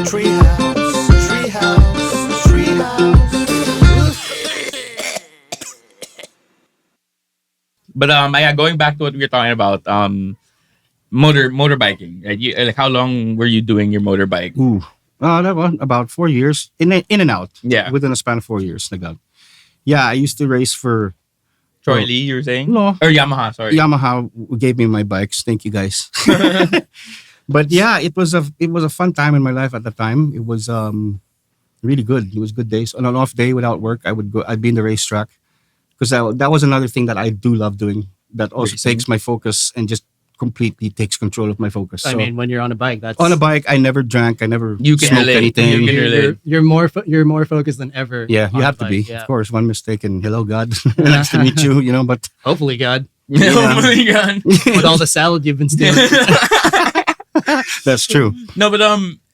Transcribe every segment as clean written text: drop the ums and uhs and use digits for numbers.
Treehouse, treehouse, treehouse. But yeah, going back to what we were talking about, motorbiking. Like how long were you doing your motorbike? Ooh. That was about 4 years. In and out. Yeah. Within a span of 4 years. Like that. Yeah, I used to race for Troy Lee, you were saying? No. Or Yamaha, sorry. Yamaha gave me my bikes. Thank you guys. But yeah, it was a fun time in my life at the time. It was really good. It was good days. On an off day without work, I'd be in the racetrack. Because that was another thing that I do love doing. That also Racing. takes my focus and just completely takes control of my focus. I mean, when you're on a bike, that's on a bike, I never drank. I never You can smoked relate. anything. You can relate. you're more focused than ever. Yeah, on you a have to be. bike, yeah. Of course, one mistake and hello, God. Nice to meet you, But Hopefully, God, Oh my god. with all the salad you've been stealing. that's true. No, but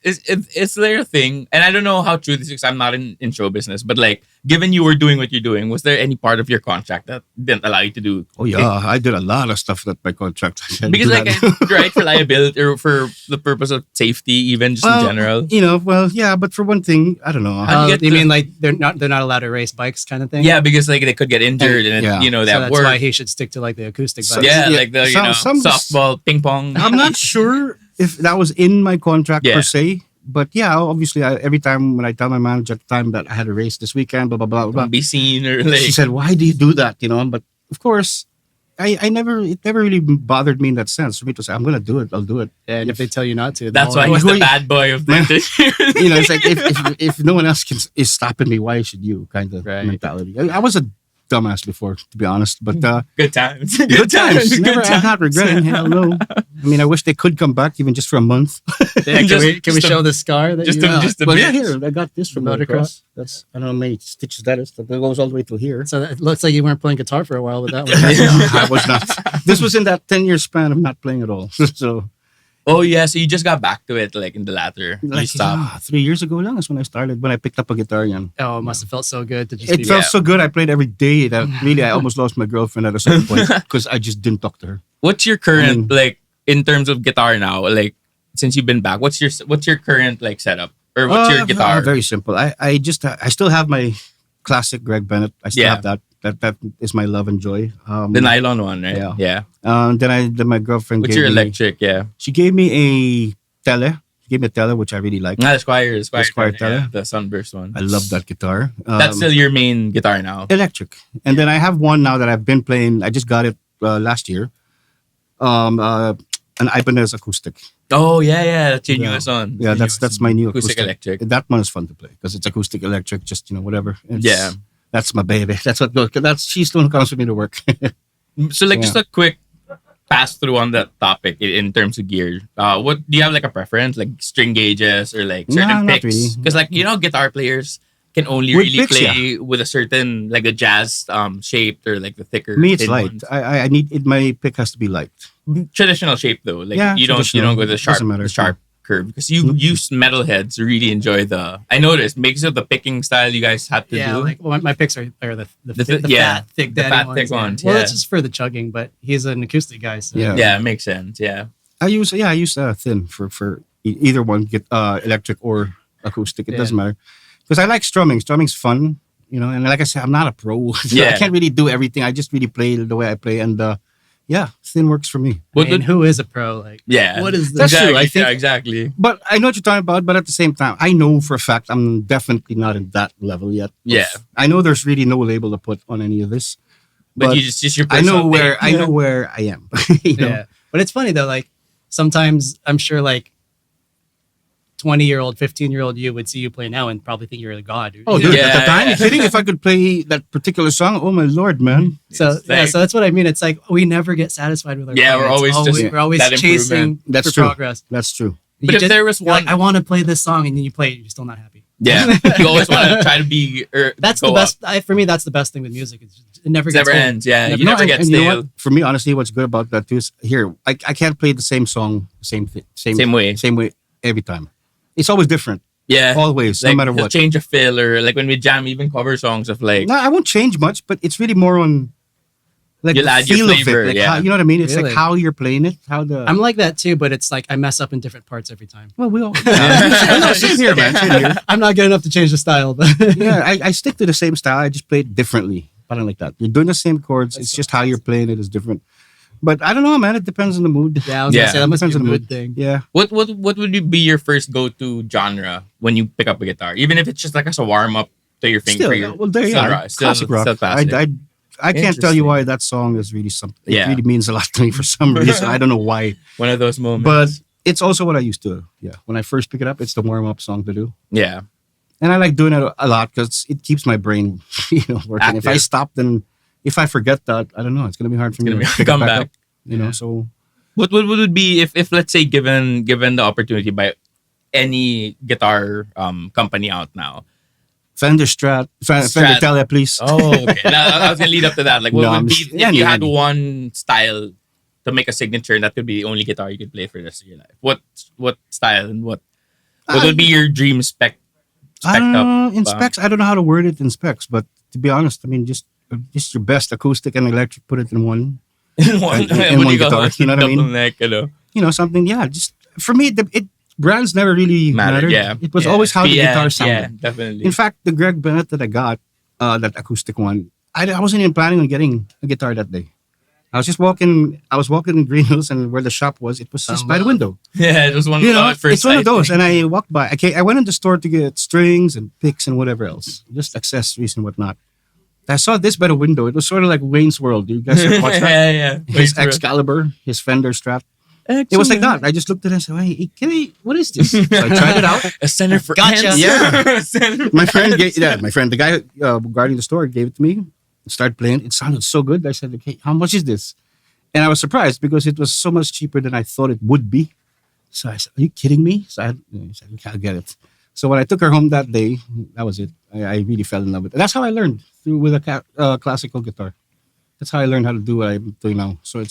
is there a thing? And I don't know how true this is. 'Cause I'm not in show business, but like, given you were doing what you're doing, was there any part of your contract that didn't allow you to do? Oh yeah, I did a lot of stuff that my contract. can't Because do like, that. right, for liability or for the purpose of safety, even just in general. Well, yeah, but for one thing, I don't know. How do you get You to- mean like they're not allowed to race bikes, kind of thing? Yeah, because like they could get injured, and Yeah. they So have that's work. why he should stick to like the acoustic So- bikes. Yeah, Yeah, like the some- softball, ping pong. I'm not sure if that was in my contract Yeah. per se, but yeah, obviously, every time when I tell my manager at the time that I had a race this weekend, blah blah blah blah, Don't be seen or she like. said, "Why do you do that?" But of course, it never really bothered me in that sense for me to say, "I'm gonna do it. I'll do it." And if they tell you not to, then That's why all he's right. the bad boy of the It's like if no one else is stopping me, why should you? Kind of Right. mentality. I was a dumbass before, to be honest, but Good times. good times. Good Never, I'm times. not regretting. Hell no. I mean, I wish they could come back even just for a month. Yeah, Just- can we just show the scar? That just you a- just a But bit. yeah, here I got this from Motocross. motocross. That's I don't know how many stitches that is. That goes all the way to here. So it looks like you weren't playing guitar for a while with that one. I was not. This was in that 10-year span of not playing at all. So Oh yeah, so you just got back to it like in the latter. You stopped. 3 years ago lang is when I started. When I picked up a guitar again. Oh, it must have felt so good to just It be felt Yeah. so good. I played every day. That really, I almost lost my girlfriend at a certain point because I just didn't talk to her. What's your current Mm. like in terms of guitar now? Like since you've been back, what's your current like setup or what's your guitar? Very simple. I still have my classic Greg Bennett. I still Yeah. have that. That is my love and joy. The nylon one, right? Yeah. Yeah. Then my girlfriend. What's gave your me- electric? Yeah. She gave me a Tele. She gave me a Tele, which I really like. Not the Squire Squire yeah, Tele. the Sunburst one. I love that guitar. That's still your main guitar now. electric. And then I have one now that I've been playing. I just got it last year. An Ibanez acoustic. Oh yeah, that's your Yeah. newest one. Yeah, that's my new acoustic acoustic. electric. That one is fun to play because it's acoustic electric. Just whatever. Yeah. That's my baby. That's what goes. She's the one who comes with me to work. So like just a quick pass through on that topic in terms of gear. What do you have like a preference, like string gauges or like certain Nah, not picks? really. Because like guitar players can only With really picks, play with a certain like a jazz shaped or like the thicker. Me, it's thin light. ones. I need it. My pick has to be light. Traditional shape though. Like Yeah, you don't traditional. go the Doesn't matter. sharp curve because you metalheads really enjoy the. I noticed makes it the picking style you guys have to Yeah, do. like my picks are the yeah, fat, thick the daddy fat, ones. thick yeah. ones, Well, yeah. that's just for the chugging, but he's an acoustic guy. So. Yeah. yeah, it makes sense. Yeah. I use thin for either one, get electric or acoustic. It Yeah. doesn't matter because I like strumming. Strumming's fun, And like I said, I'm not a pro. So Yeah. I can't really do everything. I just really play the way I play, and thin works for me. What I mean, the- who is a pro? Like, yeah. what is That's this? true, I Exactly, think- yeah, exactly. But I know what you're talking about. But at the same time, I know for a fact I'm definitely not in that level yet. Yeah. I know there's really no label to put on any of this. But you just your I know personal where take. I know where I am. Yeah, but it's funny though. Like sometimes I'm sure like 20-year-old, 15-year-old you would see you play now and probably think you're a god. Oh, You know? dude! Yeah, at the time, yeah. you kidding? If I could play that particular song, oh my lord, man! So It's like- so that's what I mean. It's like we never get satisfied with our. Yeah, play. we're It's always just we're always that chasing improvement. That's for true. progress. That's true. But if there was you're like, one- I want to play this song, and then you play it, you're still not happy. Yeah, you always want to try to be. That's go the up. best. For me, that's the best thing with music. It never It gets never old. ends. Yeah, you No, never get and you know stale. what? For me, honestly, what's good about that too is here I can't play the same song, same Same way. every time. It's always different, Yeah, always, like, no matter he'll what. change a fill or like when we jam, even cover songs of like. No, I won't change much, but it's really more on like You'll the add your feel of flavor, it. Like yeah. how, you know what I mean? It's Really? like how you're playing it. How the I'm like that too, but it's like I mess up in different parts every time. well, we all no, same here, man. Same here. I'm not good enough to change the style, but Yeah, I stick to the same style. I just play it differently. Parang like that. You're doing the same chords. That's it's so just how you're playing it is different. But I don't know, man. It depends on the mood. yeah, I was Yeah. gonna say that must be Depends a on the mood mood. thing. Yeah. What would be your first go to genre when you pick up a guitar, even if it's just like as a warm up to your finger? Still, well, there you still are. rock, still- Classic rock. still classic. I can't tell you Interesting. why that song is really something. It Yeah. really means a lot to me for some reason. I don't know why. One of those moments. But it's also what I used to. Yeah. When I first pick it up, it's the warm up song to do. yeah, And I like doing it a lot because it keeps my brain, working. If I Active. stop, then if I forget that, I don't know. It's gonna be hard for me gonna to be- pick it come back back. up. You know, so what would it be if let's say given the opportunity by any guitar company out now? Fender Strat, Fender Strat. Tele, please. Oh, okay. Now, I was gonna lead up to that. Like, what No, would I'm be just- if you had any. one style to make a signature, and that could be the only guitar you could play for the rest of your life? What style and what would be your dream spec? I don't up, know, in specs, I don't know how to word it in specs, but to be honest, I mean, just your best acoustic and electric, put it in one. in one, in what do one you call guitar, it? you know what I mean? Double neck, you know. You know, something. Yeah, just for me, it brands never really mattered. Yeah, It was yeah. always how the Yeah, guitar Yeah, sounded. definitely. In fact, the Greg Bennett that I got, that acoustic one, I wasn't even planning on getting a guitar that day. I was walking in Green Hills, and where the shop was, it was just by the window. yeah, it was one. You know, at first it's one of sight. those. And I walked by. I went in the store to get strings and picks and whatever else, just accessories and whatnot. I saw this by the window. It was sort of like Wayne's World. You guys ever watch that? yeah. His Excalibur, his Fender Strat. It was like that. I just looked at it and said, "Hey, what is this?" So I tried it out. A center for Gotcha. ants. Yeah. Center My for friend, ants. the guy guarding the store, gave it to me. Started playing. It sounded so good. I said, "Okay, how much is this?" And I was surprised because it was so much cheaper than I thought it would be. So I said, "Are you kidding me?" So he said, "Okay, I'll get it." So when I took her home that day, that was it. I really fell in love with it. That's how I learned with a classical guitar. That's how I learned how to do what I'm doing now. So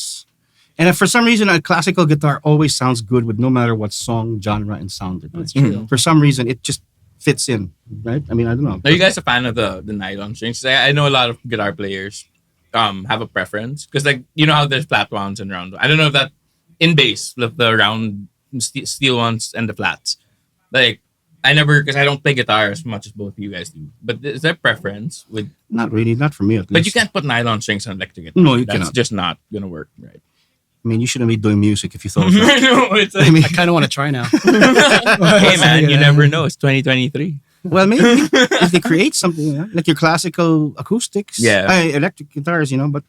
and if for some reason a classical guitar always sounds good with no matter what song, genre, and sound it. That's true. For some reason, it just fits in, right? I mean, I don't know. Are you guys a fan of the nylon strings? I know a lot of guitar players have a preference because, like, you know how there's flat ones and round. I don't know if that in bass the round steel ones and the flats. Like, I never, because I don't play guitar as much as both of you guys do. But is there preference with? Not really, not for me at least. But you can't put nylon strings on electric guitar. No, you That's cannot. just not gonna work, right? I mean, you shouldn't be doing music if you thought of that. I know. It's like, I mean, I kind of want to try now. hey man, you never know. It's 2023. well, maybe if they create something like your classical acoustics, Yeah. electric guitars, but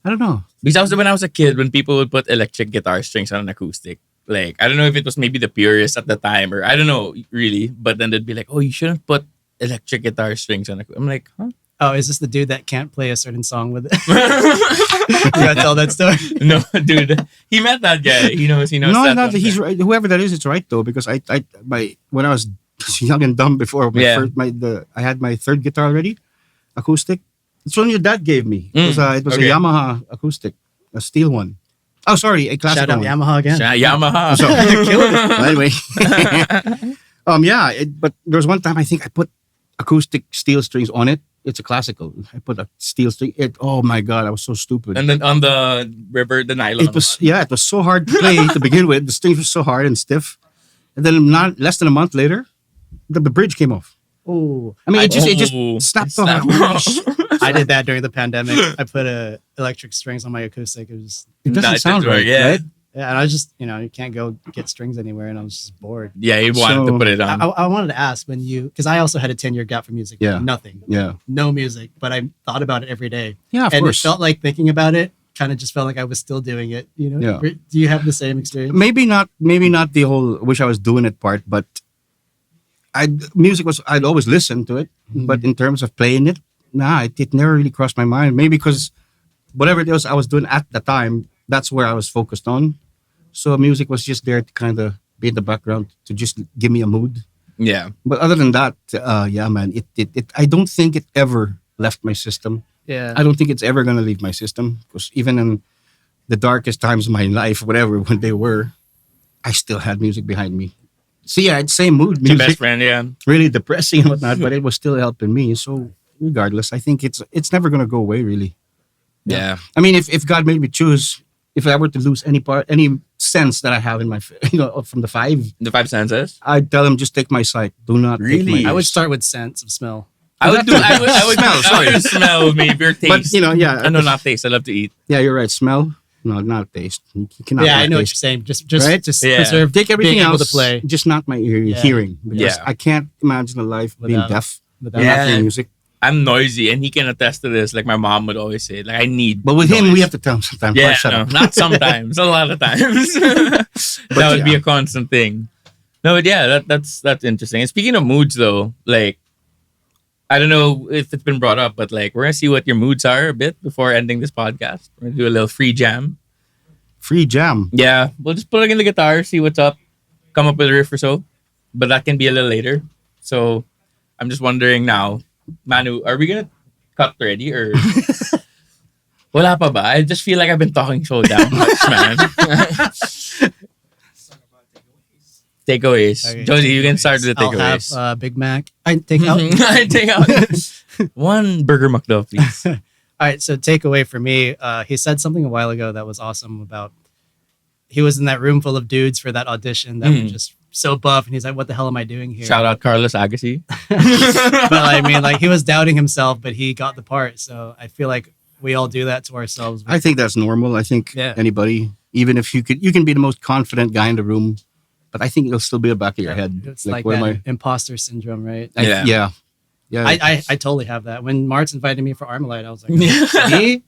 I don't know. Because when I was a kid, when people would put electric guitar strings on an acoustic, like, I don't know if it was maybe the purists at the time or I don't know really, but then they'd be like, oh, you shouldn't put electric guitar strings on I'm like, huh? Oh, is this the dude that can't play a certain song with it? You gotta tell that story. No, dude. He met that guy. He knows No, that no, one. he's right. Whoever that is, it's right though because when I was young and dumb before Yeah. I had my third guitar already, acoustic. It's one your dad gave me. It was okay. a Yamaha acoustic, a steel one. Oh, sorry, a classical Shout out one. Yamaha again. Yamaha. So, well, anyway, but there was one time I think I put acoustic steel strings on it. It's a classical. I put a steel string. Oh my god, I was so stupid. And then on the river, the nylon. It was so hard to play to begin with. The strings were so hard and stiff, and then not less than a month later, the bridge came off. Oh, I mean, it just Oh, snapped it off. snapped I did that during the pandemic. I put electric strings on my acoustic. It was It doesn't sound right, yeah. right? yeah, and I was just you can't go get strings anywhere, and I was just bored. Yeah, he wanted to So- put it on. I wanted to ask when because I also had a 10-year gap for music. Yeah. Nothing. Yeah, No music, but I thought about it every day. yeah, of and course. it felt like thinking about it kind of just felt like I was still doing it. Yeah. Do you have the same experience? Maybe not the whole wish I was doing it part, but I'd always listen to it, but in terms of playing it, it never really crossed my mind. Maybe because whatever it was I was doing at the time, that's where I was focused on. So music was just there to kind of be in the background to just give me a mood. yeah. But other than that, yeah, man, it I don't think it ever left my system. Yeah. I don't think it's ever gonna leave my system because even in the darkest times of my life, whatever when they were, I still had music behind me. So yeah, it's same mood Your best music, friend, yeah. really depressing and whatnot, but it was still helping me. So regardless, I think it's never gonna go away really. Yeah. I mean, if God made me choose, if I were to lose any sense that I have in my, from the five, The five senses. I'd tell him just take my sight. Do not take Really? my I would ears. start with sense of smell. I would do. I would Smell, sorry. I would smell maybe or taste. But yeah, I know not taste. I love to eat. yeah, you're right. Smell, no, not taste. You cannot. Yeah, I not know what you're taste. saying. Just Right? Yeah. preserve Take everything being able else to play just not my hearing. Because Yeah. I can't imagine a life being Without- deaf. without- Not Yeah. hearing music. I'm noisy, and he can attest to this. Like my mom would always say, like I need. But with him, noise. we have to tell him sometimes. Yeah, shut no, up. not sometimes. A lot of times. That would be yeah. a constant thing. No, but yeah, that's interesting. And speaking of moods, though, like I don't know if it's been brought up, but like we're gonna see what your moods are a bit before ending this podcast. We're gonna do a little free jam. Free jam. Yeah, we'll just plug in the guitar, see what's up, come up with a riff or so. But that can be a little later. So I'm just wondering now, Manu, are we gonna cut already or? Wala pa ba? I just feel like I've been talking so damn much, man. Takeaways. Okay, Josie, you can start with the I'll have takeaways. Big Mac. I take out. I take out one burger McDo, please. All right, so takeaway for me, he said something a while ago that was awesome about he was in that room full of dudes for that audition that were just so buff, and he's like, "What the hell am I doing here?" Shout out Carlos Agassi. But I mean, like he was doubting himself, but he got the part. So I feel like we all do that to ourselves. I think that's normal. I think Yeah. anybody, even if you can be the most confident guy in the room, but I think it'll still be the back of your head. It's like what that am imposter syndrome, right? Yeah. Yeah. I totally have that. When Mart's invited me for Armalite, I was like, Yeah. me?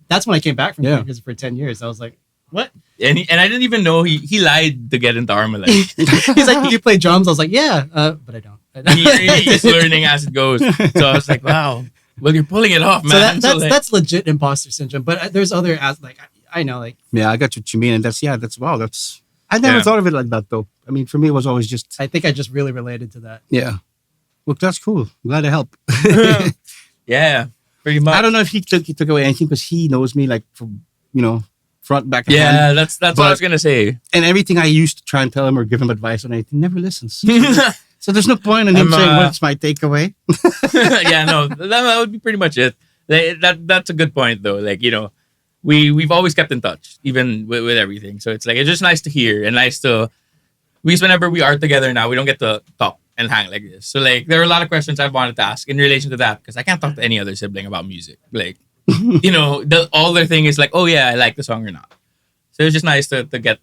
That's when I came back from Yeah. because for 10 years. I was like, what? And I didn't even know he lied to get into Armalite. He's like, do you play drums? I was like, yeah, but I don't. He's learning as it goes. So I was like, wow. Well, you're pulling it off, man. So So, like, that's legit imposter syndrome. But there's other like I know like Yeah, I got what you mean. And that's wow. I never Yeah. thought of it like that though. I mean, for me, it was always just, I think I just really related to that. yeah. Look, that's cool. Glad to help. yeah, pretty much. I don't know if he took away anything because he knows me like from, front, back, and hand. Yeah, that's what I was gonna say. And everything I used to try and tell him or give him advice on anything, never listens. So there's no point in him I'm, saying, "What's my takeaway?" Yeah, no, that would be pretty much it. That's a good point though. Like we've always kept in touch, even with everything. So it's like it's just nice to hear and nice to. Because whenever we are together now, we don't get to talk and hang like this. So like there are a lot of questions I've wanted to ask in relation to that because I can't talk to any other sibling about music. Like all their thing is like, oh yeah, I like the song or not. So it's just nice to get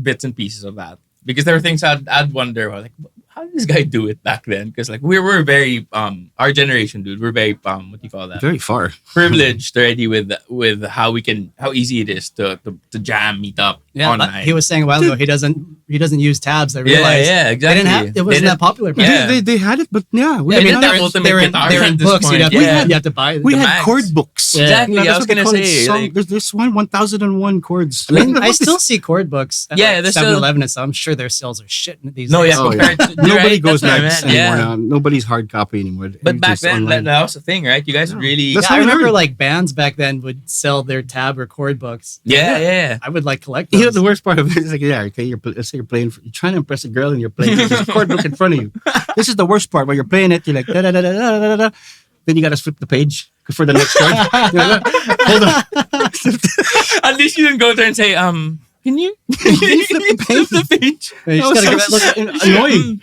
bits and pieces of that because there are things I'd wonder like how did this guy do it back then? Because like we're very our generation, dude, we're very what do you call that? Very far. Privileged already with how easy it is to jam, meet up Yeah, online. he was saying a while ago he doesn't use tabs. I realized yeah, exactly. it wasn't that popular. back Yeah. then. They had it, but yeah, we Yeah, had they none didn't of have it. ultimate They're in, guitar they're at in this books. point. You have to buy. We The had mags. chord books. Yeah. Exactly. I That's was what they gonna call it. say, like- There's 1001 chords. I mean, I still see chord books. At Yeah, like there's still- 7-Eleven and stuff. I'm sure their sales are shit these No, days. yeah, Oh, compared to Nobody right, goes that's what I back meant, anymore yeah. now. Nobody's hard copy anymore. But back Everything's then, online. that was the thing, right? You guys really, That's Yeah, I how I remember learned. like bands back then would sell their tab or chord books. yeah. I would like collect those. You know, the worst part of it is like, yeah, okay, let's say you're playing, you're trying to impress a girl and you're playing this chord book in front of you. This is the worst part where you're playing it, you're like, da da da da da da da. Then you got to flip the page for the next chord. Hold on. At least you didn't go there and say, can you Can you flip the page? You That just was gotta so give it- annoying.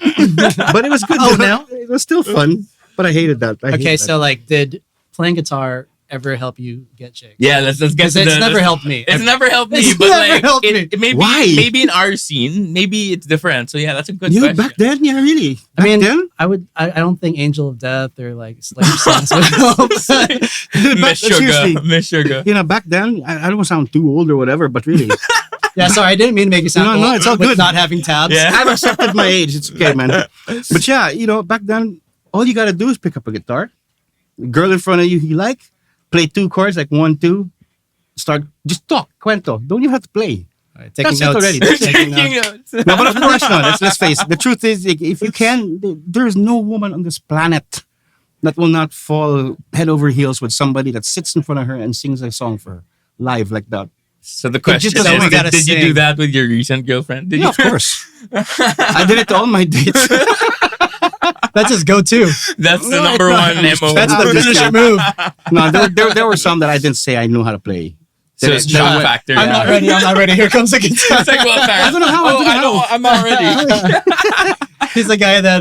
But it was good. Oh, though. now? It was still fun, but I hated that. I Okay, hated so like, did playing guitar ever help you get chicks? Yeah, let's get Because to it's the- never helped me. It's never helped me, It's but never like helped me. it maybe Why? maybe in our scene, maybe it's different. So yeah, that's a good You question. back then, yeah, really. I Back mean, then, I don't think Angel of Death or like Slayer songs would help. Dude, Miss Sugar, seriously, Miss Sugar. back then, I don't sound too old or whatever, but really, Yeah, sorry, I didn't mean to make you sound No, old it's all with good. not having tabs. Yeah. I've accepted my age. It's okay, man. But yeah, back then, all you gotta do is pick up a guitar, girl in front of you like, play 2 chords like 1, 2, start just talk, cuento. Don't even have to play. All right, taking That's it notes. already. That's Taking Taking notes. notes. No, but of course not. Let's face it. The truth is, like, if you can, there's no woman on this planet that will not fall head over heels with somebody that sits in front of her and sings a song for her live like that. So the question just is, always gotta did you do sing. that with your recent girlfriend? Did Yeah, you? of course. I did it to all my dates. That's his go-to. That's the No, number it's one not. MO. That's the finisher move. No, there were some that I didn't say I knew how to play. So it's shock factor. I'm not ready. I'm not ready. Here comes the guitar. It's like, well, I don't know how. Oh, I know. I'm not ready. He's the guy that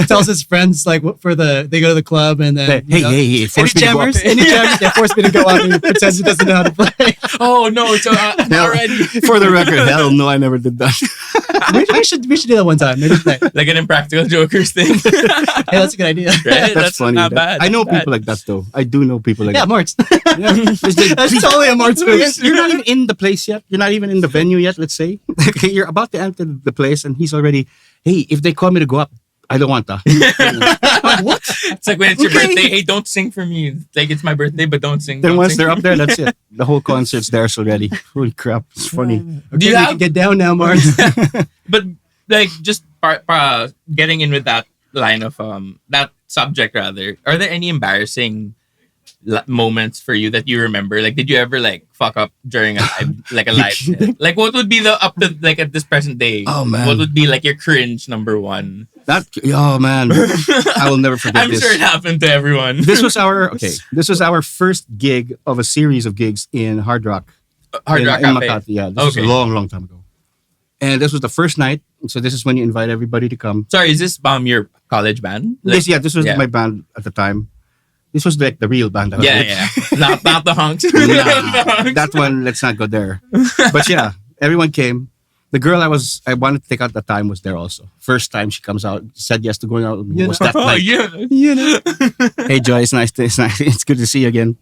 tells his friends like they go to the club and then Hey, force me to go up. any jammers, they force me to go out and he pretends he doesn't know how to play. Oh no, so I'm not ready. For the record, hell no, I never did that. we should do that one time. Maybe tonight. Like an Impractical Jokers thing. Hey, that's a good idea. Right? That's funny. Not bad. I know Not bad. people like that though. I do know people like Yeah, that. Marts. Yeah. That's totally a Marts move. You're not even in the place yet. You're not even in the venue yet, let's say. Okay, you're about to enter the place and he's already, hey, if they call me to go up, I don't want that. Like, what? It's like when it's your Okay. birthday. Hey, don't sing for me. Like it's my birthday, but don't sing. Then don't once sing they're for up there, that's it. The whole concert's theirs already. Holy crap. It's funny. Do Okay, you we have- can get down now, Marts. But like just getting in with that line of that subject rather, are there any embarrassing moments for you that you remember? Like, did you ever like fuck up during a live set? Like, what would be the up to like at this present day? Oh, man. What would be like your cringe number one? Oh man. I will never forget I'm this. sure it happened to everyone. This was our first gig of a series of gigs in Hard Rock. Hard in, Rock in Cafe. Makati. Yeah, this was a Okay. long time ago. And this was the first night. So this is when you invite everybody to come. Sorry, is this your college band? Like, This was yeah. my band at the time. This was like the real band. I was yeah, with. yeah. Not the hunks. Nah, Not the hunks. that one, let's not go there. But yeah, everyone came. The girl I wanted to take out at the time was there also. First time she comes out, said yes to going out with me. Yeah. Was that Oh, night. yeah. Hey Joyce, it's nice. It's good to see you again.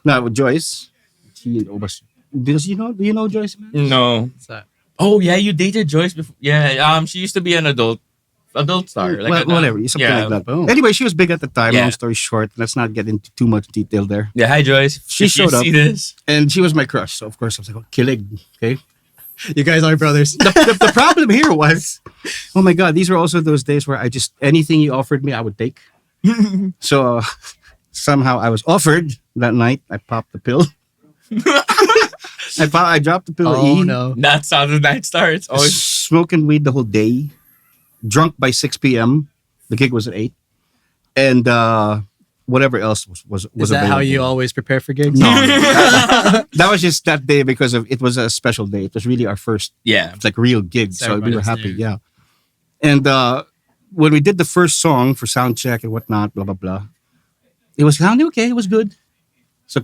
Now with Joyce, she was. Do you know Joyce? Man? No. What's that? Oh yeah, you dated Joyce before. Yeah. She used to be an adult star. Like Well, whatever, something yeah. like that. Boom. Anyway, she was big at the time. Yeah. Long story short, let's not get into too much detail there. Yeah. Hi Joyce. She If you showed up. See this? And she was my crush, so of course I was like, oh, kilig, okay. You guys are brothers. The problem here was, oh my god, these were also those days where anything you offered me, I would take. So somehow I was offered that night. I popped the pill. I dropped the pill. Oh E. no. That's how the night starts. Oh, Smoking weed the whole day, drunk by 6 p.m. The gig was at 8, and whatever else was Is that how you available. always prepare for gigs? No, that was just that day because it was a special day. It was really our first yeah. like real gig, So so we everybody were was happy. there. Yeah, and when we did the first song for sound check and whatnot, blah blah blah, it was sounding okay. It was good. So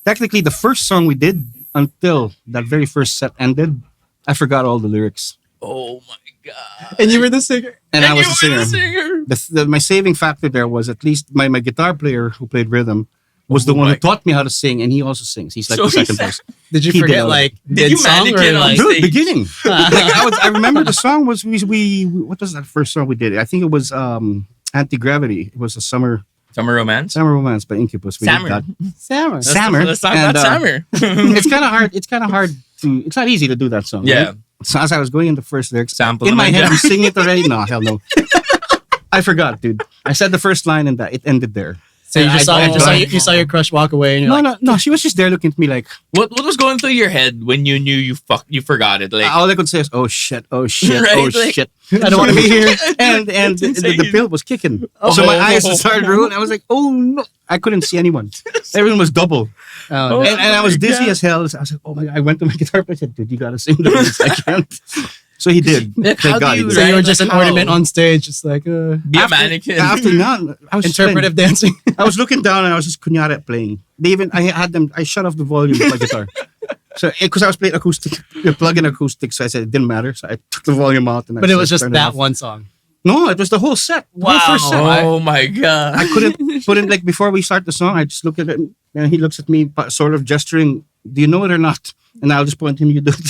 technically the first song we did until that very first set ended, I forgot all the lyrics, Oh my god. And you were the singer. and I was you the were singer. the singer. My saving factor there was at least my guitar player who played rhythm was the Oh one my- who taught me how to sing, and he also sings. He's like So the second he's- person. Did you He did forget all like Did you song manage or it on like stage? Dude, beginning. I remember the song was we what was that first song we did? I think it was Anti-Gravity. It was a summer Romance. romance by Incubus. We did Sammer. that. Sammer? That's Sammer. That's not And, Sammer. It's kind of hard. It's kind of hard to. It's not easy to do that song. Yeah. Right? So as I was going into first lyrics, Sample in my naman head, dyan. I'm singing it already. No, hell no. I forgot, dude. I said the first line and that it ended there. So you just I- saw, I- you saw your crush walk away and you're No, like, no. She was just there looking at me like What was going through your head when you knew you forgot it? Like all I could say is, "Oh shit, oh shit, Right, oh like- shit." I don't want to be here. And That's the insane. pill was kicking. Oh. So my eyes started rolling. I was like, "Oh no!" I couldn't see anyone. Everyone was double, Oh, Oh. no. and I was my dizzy God. as hell. I was like, "Oh my god!" I went to my guitar player. I said, "Dude, you gotta sing the words. I can't." So he did. Like, how Thank God. do he you did. So you were Right, just like an how? ornament on stage, just like be a mannequin. After that, I was interpretive dancing. I was looking down and I was just kunyari playing. I shut off the volume of my guitar. So, because I was playing acoustic, plug-in acoustic, so I said it didn't matter. So I took the volume out. And But I it was just turned that off. one song. No, it was the whole set. The whole first set. Oh my god. I couldn't put in, like, before we start the song, I just look at it and he looks at me, sort of gesturing, "Do you know it or not?" And I'll just point to him, "You do it."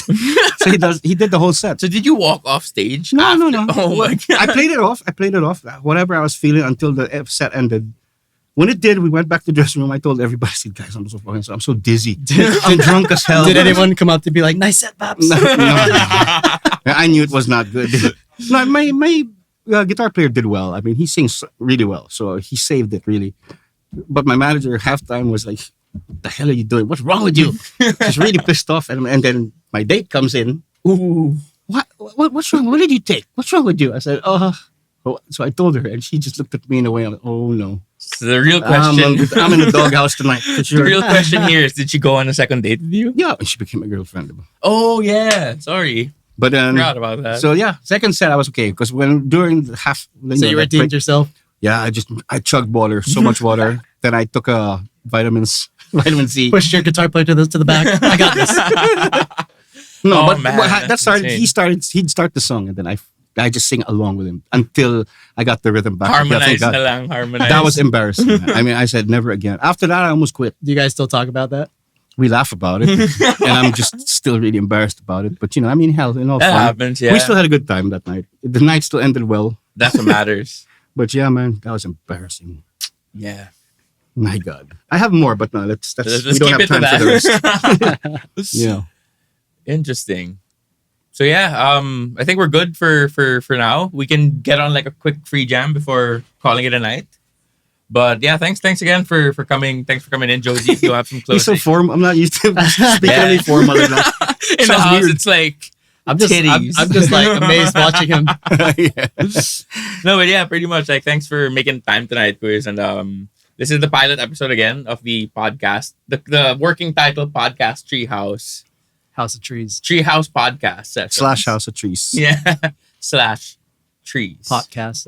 So he did the whole set. So did you walk off stage? No, after? no. Oh my god. I played it off, whatever I was feeling until the set ended. When it did, we went back to the dressing room. I told everybody, I said, "Guys, I'm so dizzy. I'm drunk as hell." Did anyone come up to be like, "Nice set, Babs"? No. I knew it was not good. No, my guitar player did well. I mean, he sings really well, so he saved it really. But my manager halftime was like, "What the hell are you doing? What's wrong with you?" She's really pissed off, and then my date comes in. Ooh. What's wrong? What did you take? What's wrong with you? I said, So I told her, and she just looked at me in a way. I'm like, oh no. So the real question, I'm in the doghouse tonight for the sure. real question here is, did she go on a second date with you? Yeah, and she became my girlfriend. Oh yeah, sorry, But then, forgot about that. so yeah, second set I was okay because when during the half, So you that redeemed break- yourself. Yeah, I chugged water, so much water. Then I took vitamin C. Pushed your guitar player to the back. I got this. No, Oh, but, man, but that's that started. insane. He'd start the song, and then I just sing along with him until I got the rhythm back. Yeah, Harmonize thank God. na lang, harmonize. That was embarrassing. Man. I mean, I said never again. After that, I almost quit. Do you guys still talk about that? We laugh about it, and I'm just still really embarrassed about it. But I mean, hell, all that fun. happens. Yeah, We still had a good time that night. The night still ended well. that's what matters. But yeah, man, that was embarrassing. Yeah, My God, I have more, but no, let's let's we don't keep have it to time for the that. rest. Yeah. Interesting. So yeah, I think we're good for now. We can get on like a quick free jam before calling it a night. But yeah, thanks again for coming. Thanks for coming in, Josie. If you have some He's so closing. formal. I'm not used to speaking Yeah. any formal like that. In the Sounds house, weird. it's like I'm just titties. I'm just like amazed watching him. Yeah. No, but yeah, pretty much. Like, thanks for making time tonight, Quiz. And this is the pilot episode again of the podcast, the working title podcast, Treehouse Podcast sessions. / House of Trees. Yeah, / trees. podcast.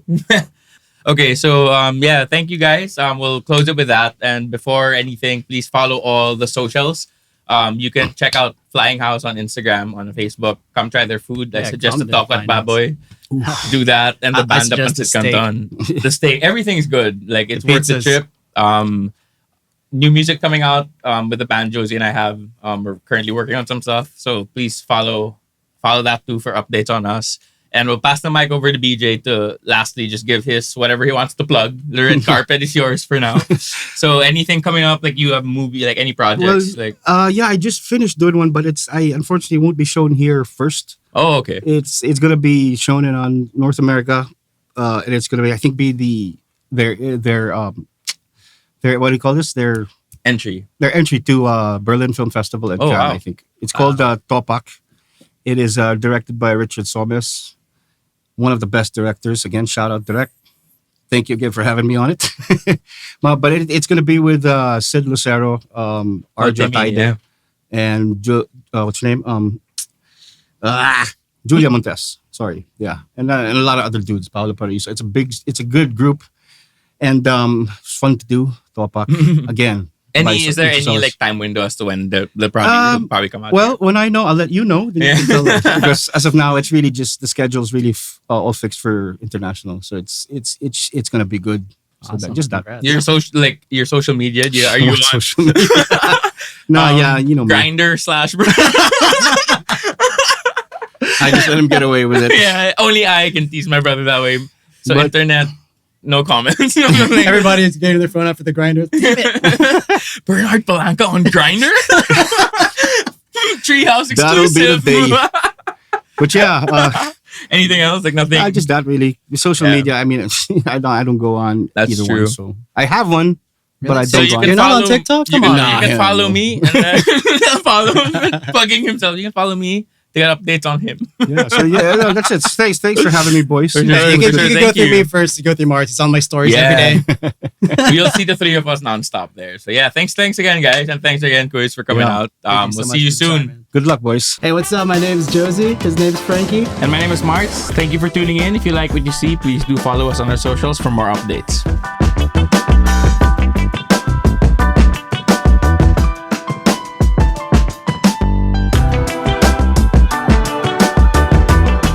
Okay, so yeah, thank you guys. We'll close it with that. And before anything, please follow all the socials. You can check out Flying House on Instagram, on Facebook. Come try their food. I Yeah, suggest come the to Talk at Flying House. Baboy. Do that. And the I band up suggest the steak. Canton. The steak. Everything's good. Like, it's The worth the pizzas. trip. New music coming out with the band Josie and I have. We're currently working on some stuff. So please follow that too for updates on us. And we'll pass the mic over to BJ to lastly just give his whatever he wants to plug. The red carpet is yours for now. So anything coming up, like you have movie, like any projects, like Yeah, I just finished doing one, but I unfortunately won't be shown here first. oh okay. It's gonna be shown on North America, and it's gonna be I think be their what do you call this? Their Entry. entry to Berlin Film Festival in Oh, Cannes. wow. I think it's called Topak. It is directed by Richard Somes, one of the best directors. Again, shout out direct. Thank you again for having me on it. But it's going to be with Sid Lucero, Arjo Timi, Taide, yeah. and what's her name? Julia Montes. Sorry, yeah, and a lot of other dudes. Paolo Paraiso. It's a good group, and it's fun to do. Topak again. Is there any like time window as to when the project will probably come out? Well, when I know, I'll let you know. Then Yeah. you can tell us. Because as of now, it's really just the schedule's really all fixed for international. So it's going to be good. So Awesome. just that. Congrats. your social media. Are you What on social media? No, yeah, you know me. Grinder / I just let him get away with it. Yeah, only I can tease my brother that way. So But- internet, no comments. Everybody is getting their phone out for the grinder. Bernard Palanca on Grinder. Treehouse That'll be the exclusive. day. But yeah, Anything else? Like nothing. I just that really the social Yeah. media. I mean, I don't go on That's either true. one. So I have one, but I So don't you go can on. You're not on follow- TikTok? You Come can, on. Nah, you can hell follow no. me and follow him, plugging himself. You can follow me to get updates on him. Yeah, so yeah, no, that's it. Thanks for having me, boys. For sure. You For can, sure, you can go thank through you. me first. You go through Mars. It's on my stories Yeah. every day. We'll see the three of us nonstop there. So yeah, thanks again, guys, and thanks again, Quiz, for coming Yeah. out. Thank We'll so see much you for the time, soon. man. Good luck, boys. Hey, what's up? My name is Josie. His name is Frankie. And my name is Marks. Thank you for tuning in. If you like what you see, please do follow us on our socials for more updates.